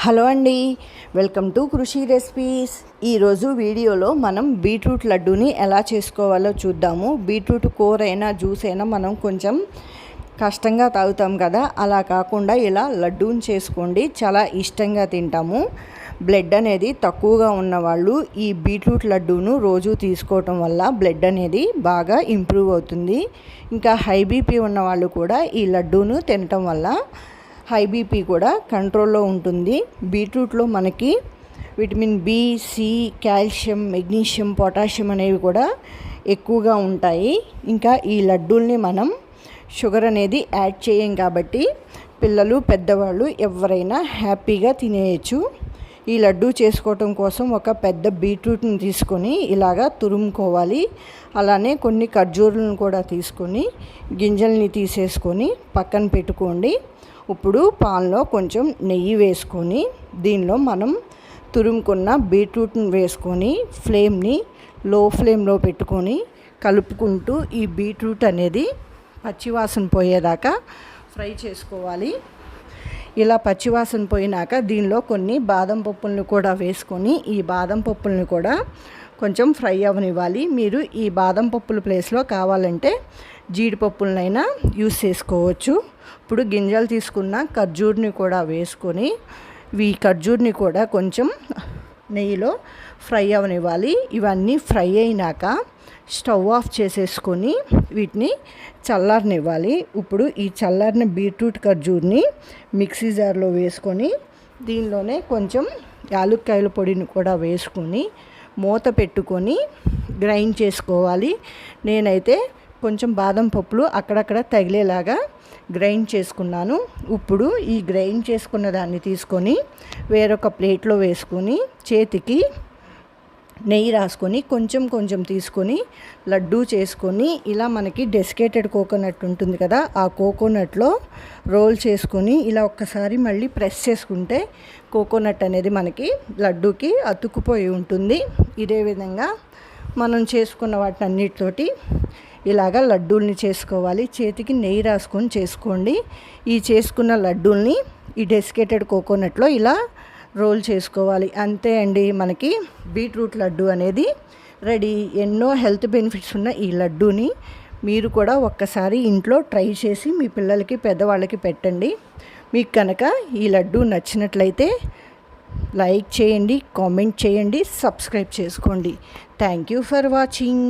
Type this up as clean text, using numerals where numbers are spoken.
Hello అండి, welcome to కృషి recipes. ఈరోజు వీడియోలో మనం బీట్రూట్ లడ్డూని ఎలా చేసుకోవాలో చూద్దాము. బీట్రూట్ కూర అయినా జ్యూస్ అయినా మనం కొంచెం కష్టంగా తాగుతాం కదా, అలా కాకుండా ఇలా లడ్డూని చేసుకోండి, చాలా ఇష్టంగా తింటాము. బ్లడ్ అనేది తక్కువగా ఉన్నవాళ్ళు ఈ బీట్రూట్ లడ్డూను రోజు తీసుకోవటం వల్ల బ్లడ్ అనేది బాగా ఇంప్రూవ్ అవుతుంది. ఇంకా హై బీపీ ఉన్నవాళ్ళు కూడా ఈ లడ్డూను తినటం వల్ల హై బీపీ కూడా కంట్రోల్లో ఉంటుంది. బీట్రూట్లో మనకి vitamin B, C, calcium, magnesium, potassium అనేవి కూడా ఎక్కువగా ఉంటాయి. ఇంకా ఈ లడ్డూల్ని మనం షుగర్ అనేది యాడ్ చేయం కాబట్టి పిల్లలు, పెద్దవాళ్ళు ఎవరైనా హ్యాపీగా తినేయచ్చు. ఈ లడ్డూ చేసుకోవటం కోసం ఒక పెద్ద బీట్రూట్ని తీసుకొని ఇలాగా తురుముకోవాలి. అలానే కొన్ని ఖర్జూరాలను కూడా తీసుకొని గింజల్ని తీసేసుకొని పక్కన పెట్టుకోండి. ఇప్పుడు పాన్లో కొంచెం నెయ్యి వేసుకొని దీనిలో మనం తురుముకున్న బీట్రూట్ని వేసుకొని ఫ్లేమ్ని లో ఫ్లేమ్లో పెట్టుకొని కలుపుకుంటూ ఈ బీట్రూట్ అనేది పచ్చివాసన పోయేదాకా ఫ్రై చేసుకోవాలి. ఇలా పచ్చివాసన పోయినాక దీనిలో కొన్ని బాదం పప్పులను కూడా వేసుకొని ఈ బాదం పప్పులను కూడా కొంచెం ఫ్రై అవ్వనివ్వాలి. మీరు ఈ బాదం పప్పుల ప్లేస్లో కావాలంటే జీడిపప్పులనైనా యూస్ చేసుకోవచ్చు. ఇప్పుడు గింజలు తీసుకున్న ఖర్జూర్ని కూడా వేసుకొని ఈ ఖర్జూర్ని కూడా కొంచెం నెయ్యిలో ఫ్రై అవ్వనివ్వాలి. ఇవన్నీ ఫ్రై అయినాక స్టవ్ ఆఫ్ చేసేసుకొని వీటిని చల్లారనివ్వాలి. ఇప్పుడు ఈ చల్లారిన బీట్రూట్ ఖర్జూర్ని మిక్సీ జార్లో వేసుకొని దీనిలోనే కొంచెం యాలుక్కాయల పొడిని కూడా వేసుకొని మూత పెట్టుకొని గ్రైండ్ చేసుకోవాలి. నేనైతే కొంచెం బాదం పప్పులు అక్కడక్కడ తగిలేలాగా గ్రైండ్ చేసుకున్నాను. ఇప్పుడు ఈ గ్రైండ్ చేసుకున్న దాన్ని తీసుకొని వేరొక ప్లేట్లో వేసుకొని చేతికి నెయ్యి రాసుకొని కొంచెం కొంచెం తీసుకొని లడ్డూ చేసుకొని ఇలా మనకి డెసికేటెడ్ కోకోనట్ ఉంటుంది కదా, ఆ కోకోనట్లో రోల్ చేసుకొని ఇలా ఒక్కసారి మళ్ళీ ప్రెస్ చేసుకుంటే కోకోనట్ అనేది మనకి లడ్డూకి అతుక్కుపోయి ఉంటుంది. ఇదే విధంగా మనం చేసుకున్న వాటిని అన్నిటితోటి ఇలాగా లడ్డూల్ని చేసుకోవాలి. చేతికి నెయ్యి రాసుకొని చేసుకోండి. ఈ చేసుకున్న లడ్డూల్ని ఈ డెసికేటెడ్ కోకోనట్లో ఇలా రోల్ చేసుకోవాలి. అంతే అండి, మనకి బీట్రూట్ లడ్డు అనేది రెడీ. ఎన్నో హెల్త్ బెనిఫిట్స్ ఉన్న ఈ లడ్డూని మీరు కూడా ఒక్కసారి ఇంట్లో ట్రై చేసి మీ పిల్లలకి, పెద్దవాళ్ళకి పెట్టండి. మీకు కనుక ఈ లడ్డు నచ్చినట్లయితే లైక్ చేయండి, కామెంట్ చేయండి, సబ్స్క్రైబ్ చేసుకోండి. Thank you for watching.